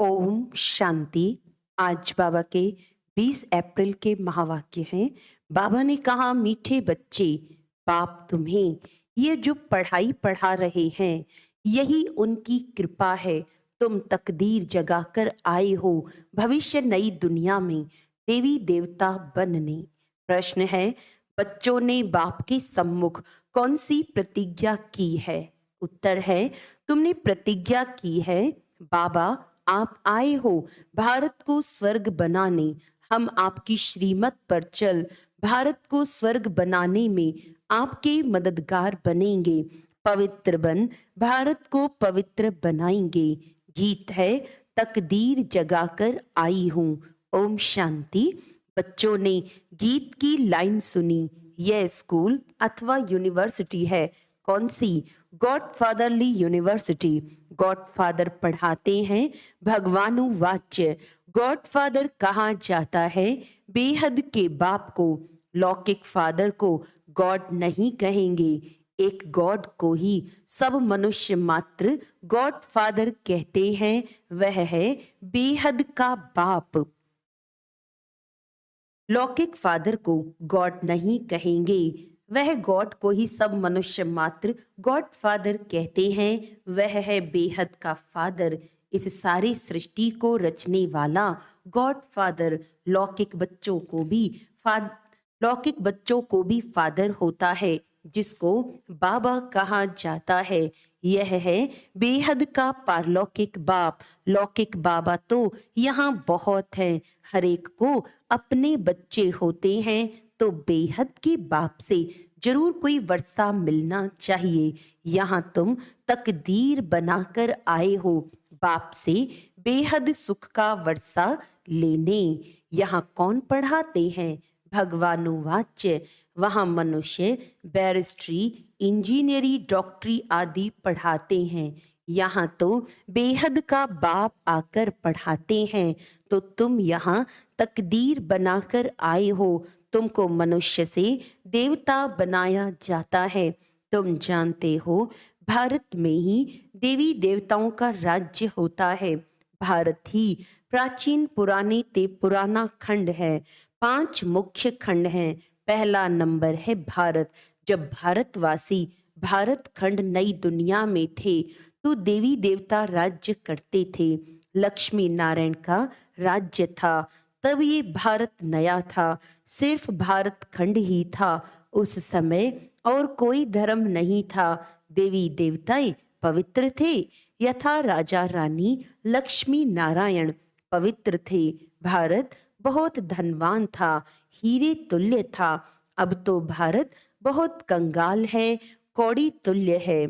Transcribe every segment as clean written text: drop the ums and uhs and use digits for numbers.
ओम शांति। आज बाबा के 20 अप्रैल के महावाक्य हैं। बाबा ने कहा, मीठे बच्चे, बाप तुम्हें ये जो पढ़ाई पढ़ा रहे हैं, यही उनकी कृपा है। तुम तकदीर जगाकर आए हो भविष्य नई दुनिया में देवी देवता बनने। प्रश्न है, बच्चों ने बाप के सम्मुख कौन सी प्रतिज्ञा की है? उत्तर है, तुमने प्रतिज्ञा की है, बाबा आप आए हो भारत को स्वर्ग बनाने, हम आपकी श्रीमत पर चल भारत को स्वर्ग बनाने में आपके मददगार बनेंगे। पवित्र बन भारत को पवित्र बनाएंगे। गीत है, तकदीर जगाकर आई हूँ। ओम शांति। बच्चों ने गीत की लाइन सुनी। यह स्कूल अथवा यूनिवर्सिटी है। कौन सी? गॉडफादरली यूनिवर्सिटी। गॉडफादर पढ़ाते हैं भगवानुवाच्य। गॉडफादर कहा जाता है बेहद के बाप को। लौकिक फादर को गॉड नहीं कहेंगे, एक गॉड को ही सब मनुष्य मात्र गॉडफादर कहते हैं। वह है बेहद का बाप। लौकिक फादर को गॉड नहीं कहेंगे, वह गॉड को ही सब मनुष्य मात्र गॉड फादर कहते हैं। वह है बेहद का फादर, इस सारी सृष्टि को रचने वाला गॉड फादर। लौकिक बच्चों को भी फादर होता है, जिसको बाबा कहा जाता है। यह है बेहद का पारलौकिक बाप। लौकिक बाबा तो यहाँ बहुत है, हर एक को अपने बच्चे होते हैं, तो बेहद के बाप से जरूर कोई वर्षा मिलना चाहिए। यहाँ तुम तकदीर बनाकर आए हो बाप से बेहद सुख का वर्षा लेने। यहाँ कौन पढ़ाते हैं? भगवानुवाच्य। वहाँ मनुष्य बैरिस्ट्री, इंजीनियरी, डॉक्टरी आदि पढ़ाते हैं। यहाँ तो बेहद का बाप आकर पढ़ाते हैं। तो तुम यहाँ तकदीर बनाकर आए हो। तुमको मनुष्य से देवता बनाया जाता है। तुम जानते हो भारत में ही देवी देवताओं का राज्य होता है। भारत ही प्राचीन पुराने ते पुराना खंड है। 5 मुख्य खंड हैं। पहला नंबर है भारत। जब भारतवासी भारत खंड नई दुनिया में थे तो देवी देवता राज्य करते थे। लक्ष्मी नारायण का राज्य था। तब ये भारत नया था, सिर्फ भारत खंड ही था उस समय, और कोई धर्म नहीं था। देवी देवताएं पवित्र थे, यथा राजा रानी लक्ष्मी नारायण पवित्र थे। भारत बहुत धनवान था, हीरे तुल्य था। अब तो भारत बहुत कंगाल है, कौड़ी तुल्य है।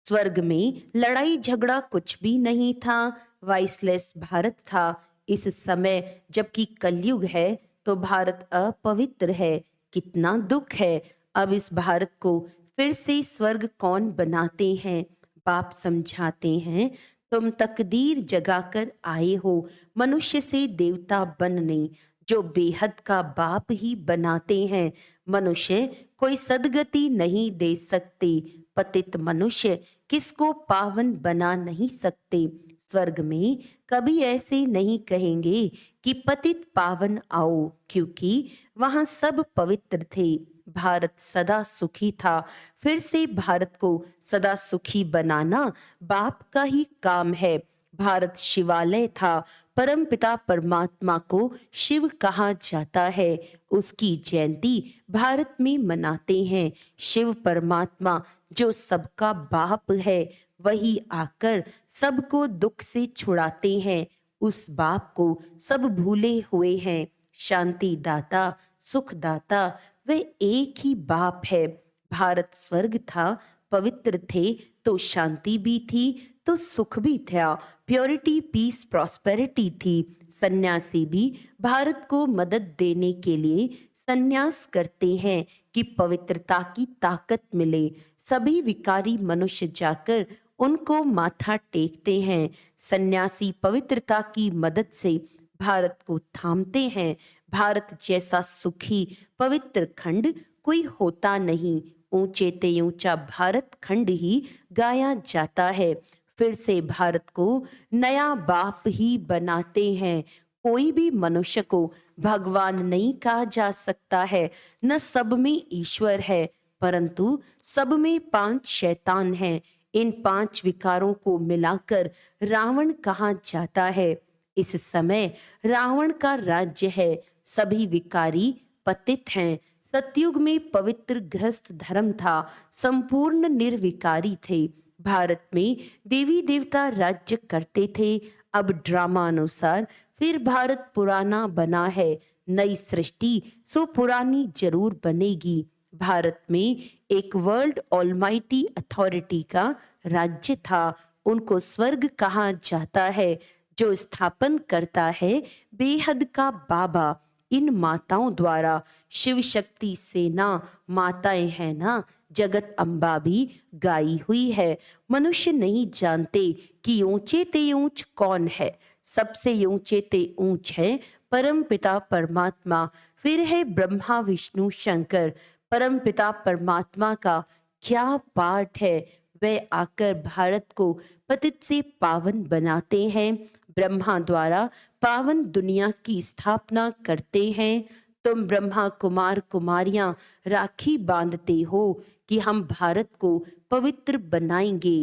स्वर्ग में लड़ाई झगड़ा कुछ भी नहीं था, वाइसलेस भारत था इस समय। जबकि कलयुग है तो भारत अपवित्र है। कितना दुख है। अब इस भारत को फिर से स्वर्ग कौन बनाते हैं? बाप समझाते हैं, तुम तकदीर जगाकर आए हो मनुष्य से देवता बनने, जो बेहद का बाप ही बनाते हैं। मनुष्य कोई सदगति नहीं दे सकते। पतित मनुष्य किसको पावन बना नहीं सकते। स्वर्ग में कभी ऐसे नहीं कहेंगे कि पतित पावन आओ, क्योंकि वहां सब पवित्र थे। भारत सदा सुखी था। फिर से भारत को सदा सुखी बनाना बाप का ही काम है। भारत शिवालय था। परमपिता परमात्मा को शिव कहा जाता है। उसकी जयंती भारत में मनाते हैं। शिव परमात्मा जो सबका बाप है, वही आकर सबको दुख से छुड़ाते हैं। उस बाप को सब भूले हुए हैं। शांति दाता, सुख दाता, वे एक ही बाप है। भारत स्वर्ग था, पवित्र थे तो शांति भी थी, तो सुख भी था। प्योरिटी, पीस, प्रॉस्पेरिटी थी। सन्यासी भी भारत को मदद देने के लिए सन्यास करते हैं कि पवित्रता की ताकत मिले। सभी विकारी मनुष्य जाकर उनको माथा टेकते हैं। सन्यासी पवित्रता की मदद से भारत को थामते हैं। भारत जैसा सुखी पवित्र खंड कोई होता नहीं। ऊंचे ते ऊंचा भारत खंड ही गाया जाता है। फिर से भारत को नया बाप ही बनाते हैं। कोई भी मनुष्य को भगवान नहीं कहा जा सकता है, न सब में ईश्वर है, परंतु सब में 5 शैतान हैं। इन 5 विकारों को मिलाकर रावण कहा जाता है। इस समय रावण का राज्य है, सभी विकारी पतित हैं। सतयुग में पवित्र गृहस्थ धर्म था, संपूर्ण निर्विकारी थे। भारत में देवी देवता राज्य करते थे। अब ड्रामा अनुसार फिर भारत पुराना बना है। नई सृष्टि सो पुरानी जरूर बनेगी। भारत में एक वर्ल्ड ऑलमाइटी अथॉरिटी का राज्य था, उनको स्वर्ग कहा जाता है। जो स्थापन करता है बेहद का बाबा। इन माताओं द्वारा शिव शक्ति सेना माताएं हैं ना, जगत अम्बा भी गाई हुई है। मनुष्य नहीं जानते कि ऊंचे ते ऊंच कौन है। सबसे ऊंचे ते ऊंच है परम पिता परमात्मा, फिर है ब्रह्मा विष्णु शंकर। परम पिता परमात्मा का क्या पाठ है, वे आकर भारत को पतित से पावन बनाते हैं। ब्रह्मा द्वारा पावन दुनिया की स्थापना करते हैं। तुम ब्रह्मा कुमार कुमारियां राखी बांधते हो कि हम भारत को पवित्र बनाएंगे।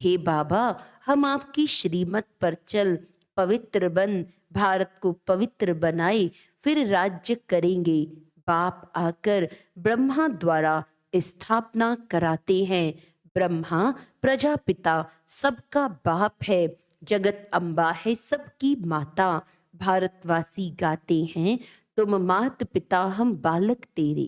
हे बाबा, हम आपकी श्रीमत पर चल पवित्र बन भारत को पवित्र बनाए, फिर राज्य करेंगे। बाप आकर ब्रह्मा द्वारा स्थापना कराते हैं। ब्रह्मा प्रजापिता सबका बाप है, जगत अम्बा है सबकी माता। भारतवासी गाते हैं, तुम मात पिता हम बालक तेरे।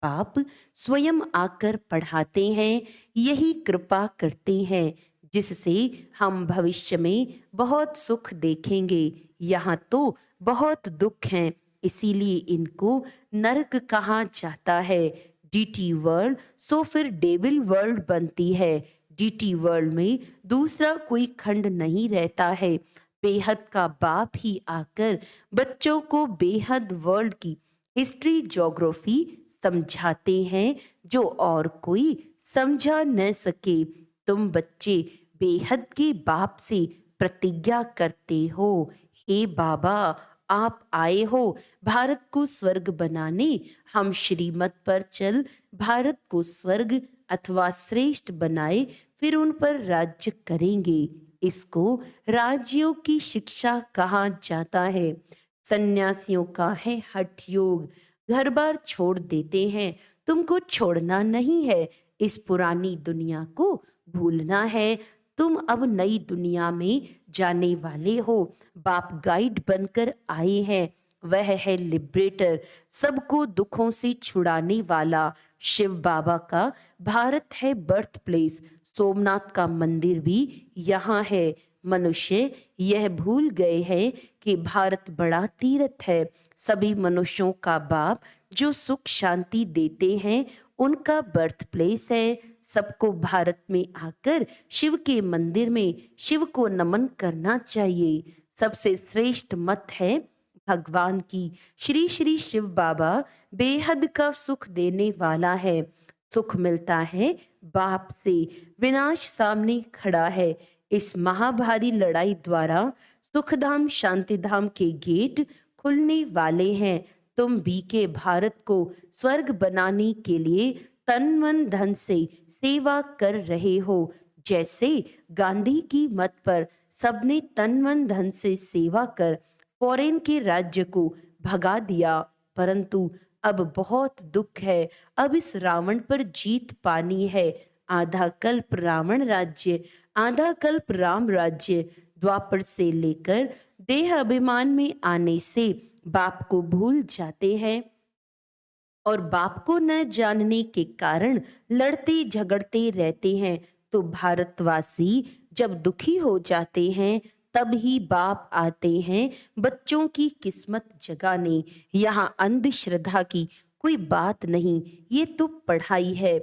बाप स्वयं आकर पढ़ाते हैं, यही कृपा करते हैं, जिससे हम भविष्य में बहुत सुख देखेंगे। यहाँ तो बहुत दुख हैं, इसीलिए इनको नरक कहा जाता है। डीटी वर्ल्ड सो फिर डेविल वर्ल्ड बनती है। डीटी वर्ल्ड में दूसरा कोई खंड नहीं रहता है। बेहद का बाप ही आकर बच्चों को बेहद वर्ल्ड की हिस्ट्री ज्योग्राफी समझाते हैं, जो और कोई समझा न सके। तुम बच्चे बेहद के बाप से प्रतिज्ञा करते हो, हे बाबा आप आए हो भारत को स्वर्ग बनाने। हम श्रीमत पर चल भारत को स्वर्ग अथवा श्रेष्ठ बनाए, फिर उन पर राज्य करेंगे। इसको राज्यों की शिक्षा कहा जाता है। सन्यासियों का है हठ योग, घर बार छोड़ देते हैं। तुमको छोड़ना नहीं है, इस पुरानी दुनिया को भूलना है। तुम अब नई दुनिया में जाने वाले हो। बाप गाइड बनकर आए हैं, वह है लिबरेटर, सबको दुखों से छुड़ाने वाला। शिव बाबा का भारत है बर्थ प्लेस, सोमनाथ का मंदिर भी यहाँ है। मनुष्य यह भूल गए हैं कि भारत बड़ा तीर्थ है। सभी मनुष्यों का बाप जो सुख शांति देते हैं, उनका बर्थ प्लेस है। सबको भारत में आकर शिव के मंदिर में शिव को नमन करना चाहिए। सबसे श्रेष्ठ मत है भगवान की। श्री श्री शिव बाबा बेहद का सुख देने वाला है। सुख मिलता है बाप से, विनाश सामने खड़ा है। इस महाभारी लड़ाई द्वारा सुखधाम शांतिधाम के गेट खुलने वाले हैं। तुम बीके भारत को स्वर्ग बनाने के लिए तन मन धन से सेवा कर रहे हो। जैसे गांधी की मत पर सबने तन मन धन से सेवा कर फॉरेन के राज्य को भगा दिया, परंतु अब बहुत दुख है। अब इस रावण पर जीत पानी है। आधा कल्प रावण राज्य, आधा कल्प राम राज्य। द्वापर से लेकर देह अभिमान में आने से बाप को भूल जाते हैं और बाप को न जानने के कारण लड़ते झगड़ते रहते हैं। तो भारतवासी जब दुखी हो जाते हैं, तब ही बाप आते हैं बच्चों की किस्मत जगाने। यहाँ अंधश्रद्धा की कोई बात नहीं, ये तो पढ़ाई है।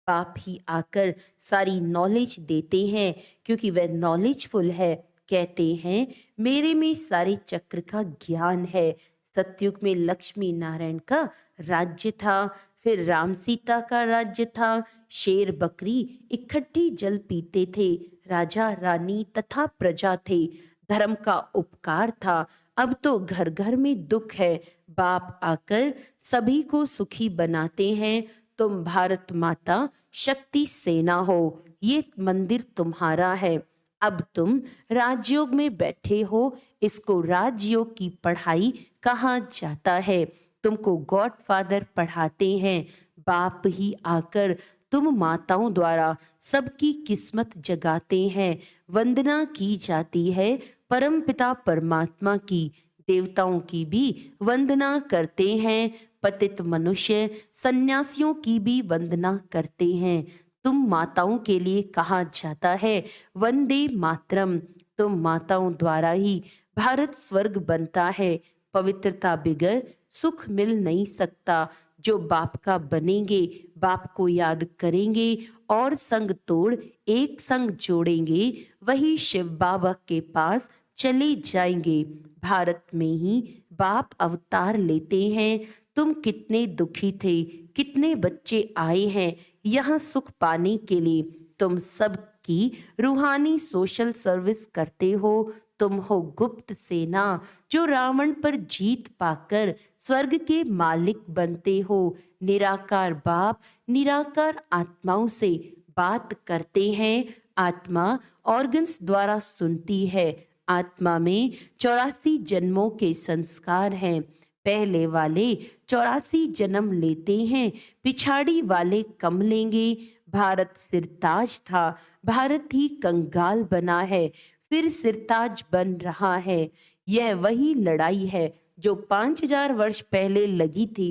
बाप ही आकर सारी नॉलेज देते हैं, क्योंकि वह नॉलेजफुल है। कहते हैं मेरे में सारे चक्र का ज्ञान है। सतयुग में लक्ष्मी नारायण का राज्य था, फिर राम सीता का राज्य था। शेर बकरी इकट्ठी जल पीते थे। राजा रानी तथा प्रजा थे। धर्म का उपकार था। अब तो घर घर में दुख है। बाप आकर सभी को सुखी बनाते हैं। तुम भारत माता शक्ति सेना हो। ये मंदिर तुम्हारा है। अब तुम राजयोग में बैठे हो। इसको राजयोग की पढ़ाई कहा जाता है। तुमको गॉडफादर पढ़ाते हैं। बाप ही आकर तुम माताओं द्वारा सबकी किस्मत जगाते हैं। वंदना की जाती है परमपिता परमात्मा की। देवताओं की भी वंदना करते हैं। पतित मनुष्य सन्यासियों की भी वंदना करते हैं। तुम माताओं के लिए कहा जाता है वंदे मातरम। तुम माताओं द्वारा ही भारत स्वर्ग बनता है। पवित्रता बिगर सुख मिल नहीं सकता। जो बाप का बनेंगे, बाप को याद करेंगे और संग तोड़ एक संग जोड़ेंगे, वही शिव बाबा के पास चले जाएंगे। भारत में ही बाप अवतार लेते हैं। तुम कितने दुखी थे, कितने बच्चे आए हैं यहाँ सुख पाने के लिए। तुम सब की रूहानी सोशल सर्विस करते हो। तुम हो गुप्त सेना जो रावण पर जीत पाकर स्वर्ग के मालिक बनते हो। निराकार बाप निराकार आत्माओं से बात करते हैं। आत्मा ऑर्गन्स द्वारा सुनती है। आत्मा में 84 जन्मों के संस्कार हैं। पहले वाले 84 जन्म लेते हैं, पिछाड़ी वाले कम लेंगे। भारत सिरताज था, भारत ही कंगाल बना है, फिर सिरताज बन रहा है। यह वही लड़ाई है जो 5000 वर्ष पहले लगी थी,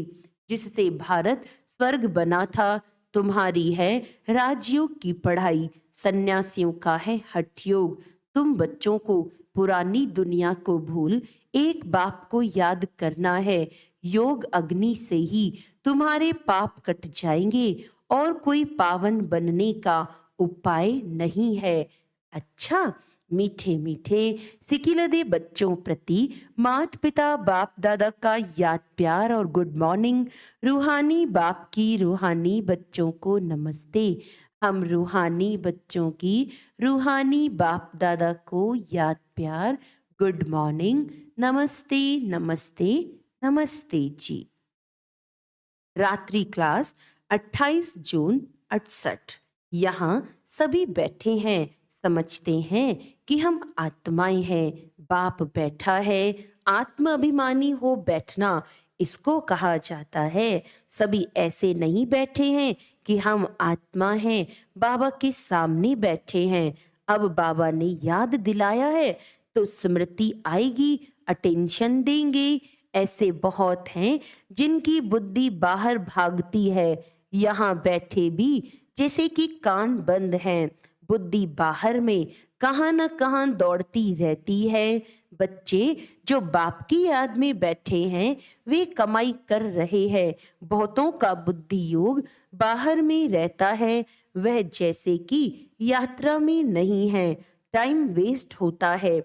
जिससे भारत स्वर्ग बना था। तुम्हारी है राजयोग की पढ़ाई, सन्यासियों का है हठयोग। तुम बच्चों को पुरानी दुनिया को भूल एक बाप को याद करना है। योग अग्नि से ही तुम्हारे पाप कट जाएंगे और कोई पावन बनने का उपाय नहीं है। अच्छा, मीठे मीठे सिकिलदे बच्चों प्रति मात पिता बाप दादा का याद प्यार और गुड मॉर्निंग। रूहानी बाप की रूहानी बच्चों को नमस्ते। हम रूहानी बच्चों की रूहानी बाप दादा को याद प्यार गुड मॉर्निंग, नमस्ते नमस्ते नमस्ते जी। रात्रि क्लास 28 जून 68। यहाँ सभी बैठे हैं, समझते हैं कि हम आत्माएं हैं। बाप बैठा है, आत्म अभिमानी हो बैठना इसको कहा जाता है। सभी ऐसे नहीं बैठे हैं कि हम आत्मा हैं, बाबा के सामने बैठे हैं। अब बाबा ने याद दिलाया है तो स्मृति आएगी, अटेंशन देंगे। ऐसे बहुत हैं जिनकी बुद्धि बाहर भागती है, यहाँ बैठे भी जैसे कि कान बंद हैं। बुद्धि बाहर में कहाँ न कहाँ दौड़ती रहती है। बच्चे जो बाप की याद में बैठे हैं वे कमाई कर रहे हैं। बहुतों का बुद्धि योग बाहर में रहता है, वह जैसे कि यात्रा में नहीं है, टाइम वेस्ट होता है।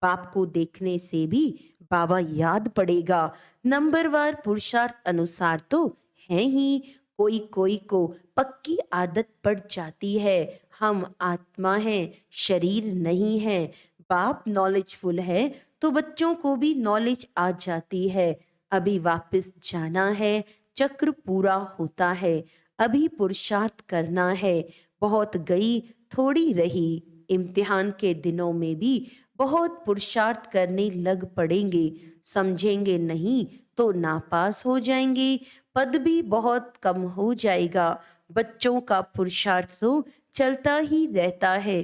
बाप को देखने से भी बाबा याद पड़ेगा। नंबरवार पुरुषार्थ अनुसार तो है ही, कोई कोई को पक्की आदत पड़ जाती है। हम आत्मा हैं, शरीर नहीं है। बाप नॉलेजफुल है तो बच्चों को भी नॉलेज आ जाती है। अभी वापस जाना है, चक्र पूरा होता है। अभी पुरुषार्थ करना है। बहुत गई थोड़ी रही। इम्तिहान के दिनों में भी बहुत पुरुषार्थ करने लग पड़ेंगे। समझेंगे नहीं तो नापास हो जाएंगे, पद भी बहुत कम हो जाएगा। बच्चों का पुरुषार्थ तो चलता ही रहता है।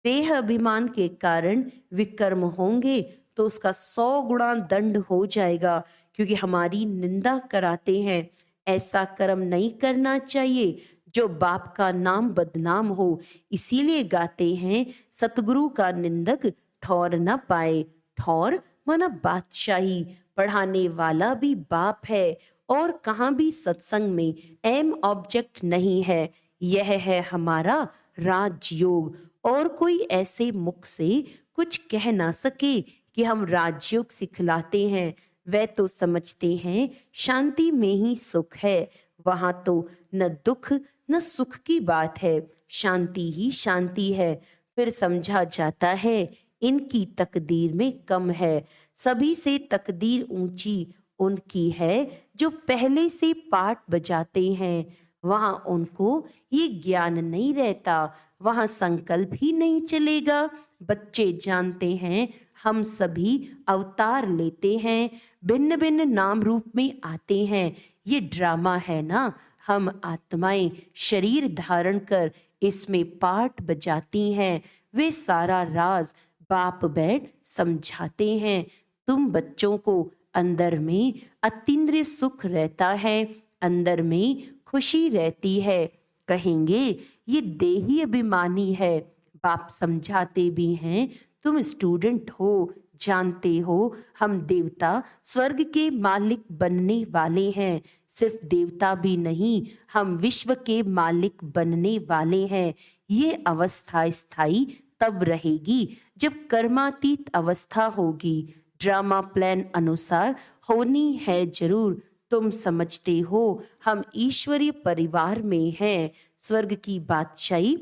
देह अभिमान के कारण विकर्म होंगे तो उसका 100 गुणा दंड हो जाएगा, क्योंकि हमारी निंदा कराते हैं। ऐसा कर्म नहीं करना चाहिए जो बाप का नाम बदनाम हो। इसीलिए गाते हैं सतगुरु का निंदक ठौर न पाए। ठौर माना बादशाही, पढ़ाने वाला भी बाप है। और कहाँ भी सत्संग में एम ऑब्जेक्ट नहीं है। यह है हमारा राजयोग। और कोई ऐसे मुख से कुछ कह ना सके कि हम राजयोग सिखलाते हैं। वह तो समझते हैं शांति में ही सुख है। वहां तो न दुख न सुख की बात है, शांति ही शांति है। फिर समझा जाता है इनकी तकदीर में कम है। सभी से तकदीर ऊंची उनकी है जो पहले से पाठ बजाते हैं। वहां उनको ये ज्ञान नहीं रहता, वहां संकल्प ही नहीं चलेगा। बच्चे जानते हैं हम सभी अवतार लेते हैं, भिन्न भिन्न नाम रूप में आते हैं। ये ड्रामा है ना, हम आत्माएं शरीर धारण कर इसमें पाठ बजाती हैं। वे सारा राज बाप बैठ समझाते हैं। तुम बच्चों को अंदर में अतीन्द्रिय सुख रहता है, अंदर में खुशी रहती है। कहेंगे ये देही अभिमानी है। बाप समझाते भी हैं तुम स्टूडेंट हो, जानते हो हम देवता स्वर्ग के मालिक बनने वाले हैं। सिर्फ देवता भी नहीं, हम विश्व के मालिक बनने वाले हैं। ये अवस्था स्थायी तब रहेगी जब कर्मातीत अवस्था होगी। ड्रामा प्लान अनुसार होनी है जरूर। तुम समझते हो हम ईश्वरीय परिवार में हैं। स्वर्ग की बादशाही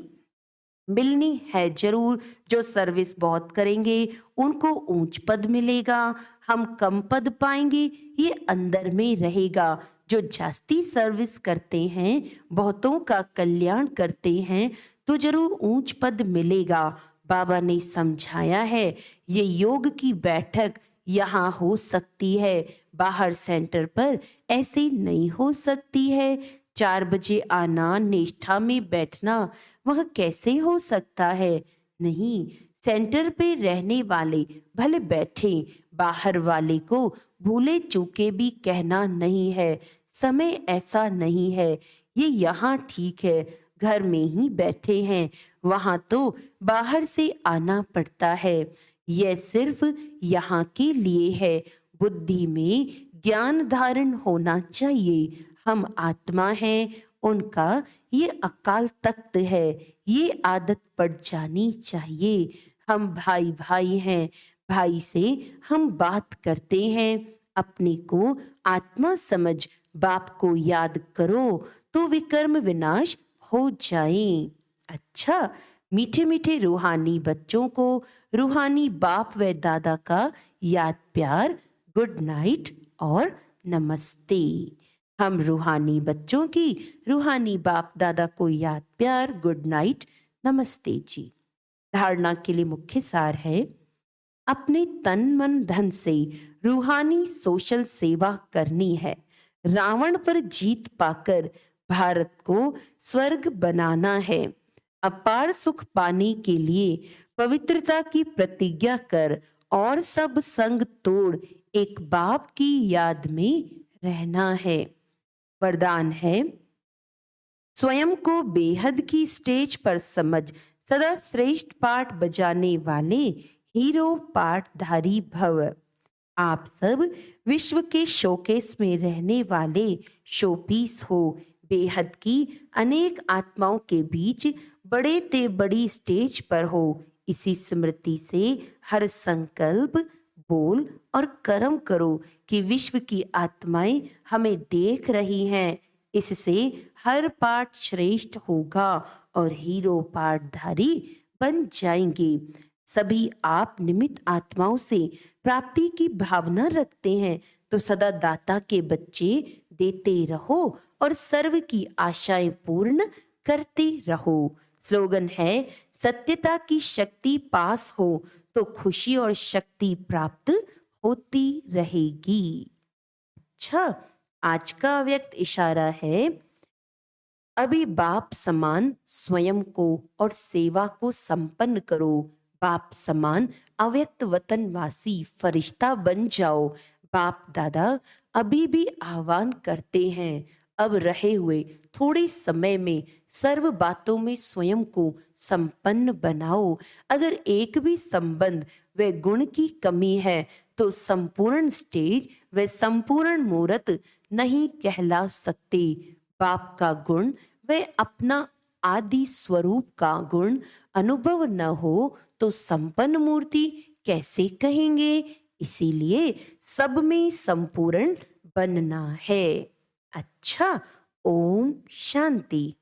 मिलनी है जरूर। जो सर्विस बहुत करेंगे उनको ऊंच पद मिलेगा, हम कम पद पाएंगे ये अंदर में रहेगा। जो जास्ती सर्विस करते हैं, बहुतों का कल्याण करते हैं तो जरूर ऊंच पद मिलेगा। बाबा ने समझाया है ये योग की बैठक यहाँ हो सकती है, बाहर सेंटर पर ऐसे नहीं हो सकती है। 4 बजे आना, निष्ठा में बैठना वह कैसे हो सकता है? नहीं, सेंटर पे रहने वाले भले बैठे, बाहर वाले को भूले चूके भी कहना नहीं है। समय ऐसा नहीं है, ये यहाँ ठीक है, घर में ही बैठे हैं, वहां तो बाहर से आना पड़ता है। यह सिर्फ यहाँ के लिए है। बुद्धि में ज्ञान धारण होना चाहिए। हम आत्मा हैं, उनका ये अकाल तख्त है, ये आदत पड़ जानी चाहिए। हम भाई भाई हैं, भाई से हम बात करते हैं। अपने को आत्मा समझ बाप को याद करो तो विकर्म विनाश हो जाए। अच्छा, मीठे मीठे रूहानी बच्चों को रूहानी बाप व दादा का याद प्यार, गुड नाइट और नमस्ते। हम रूहानी बच्चों की रूहानी बाप दादा को याद प्यार, गुड नाइट, नमस्ते जी। धारणा के लिए मुख्य सार है अपने तन मन धन से रूहानी सोशल सेवा करनी है। रावण पर जीत पाकर भारत को स्वर्ग बनाना है। अपार सुख पाने के लिए पवित्रता की प्रतिज्ञा कर और सब संग तोड़ एक बाप की याद में रहना है। वरदान है स्वयं को बेहद की स्टेज पर समझ सदा श्रेष्ठ पाठ बजाने वाले हीरो पाठधारी भव। आप सब विश्व के शोकेस में रहने वाले शोपीस हो। बेहद की अनेक आत्माओं के बीच बड़े ते बड़ी स्टेज पर हो। इसी स्मृति से हर संकल्प, बोल और कर्म करो कि विश्व की आत्माएं हमें देख रही हैं। इससे हर पाठ श्रेष्ठ होगा और हीरो पाठधारी बन जाएंगे। सभी आप निमित्त आत्माओं से प्राप्ति की भावना रखते हैं तो सदा दाता के बच्चे देते रहो और सर्व की आशाएं पूर्ण करते रहो। स्लोगन है सत्यता की शक्ति पास हो तो खुशी और शक्ति प्राप्त होती रहेगी। अच्छा, आज का अव्यक्त इशारा है अभी बाप समान स्वयं को और सेवा को संपन्न करो। बाप समान अव्यक्त वतनवासी फरिश्ता बन जाओ। बाप दादा अभी भी आह्वान करते हैं, अब रहे हुए थोड़े समय में सर्व बातों में स्वयं को संपन्न बनाओ। अगर एक भी संबंध व गुण की कमी है तो संपूर्ण स्टेज व संपूर्ण मूर्त नहीं कहला सकते। बाप का गुण व अपना आदि स्वरूप का गुण अनुभव न हो तो संपन्न मूर्ति कैसे कहेंगे? इसीलिए सब में संपूर्ण बनना है। अच्छा, ओम शांति।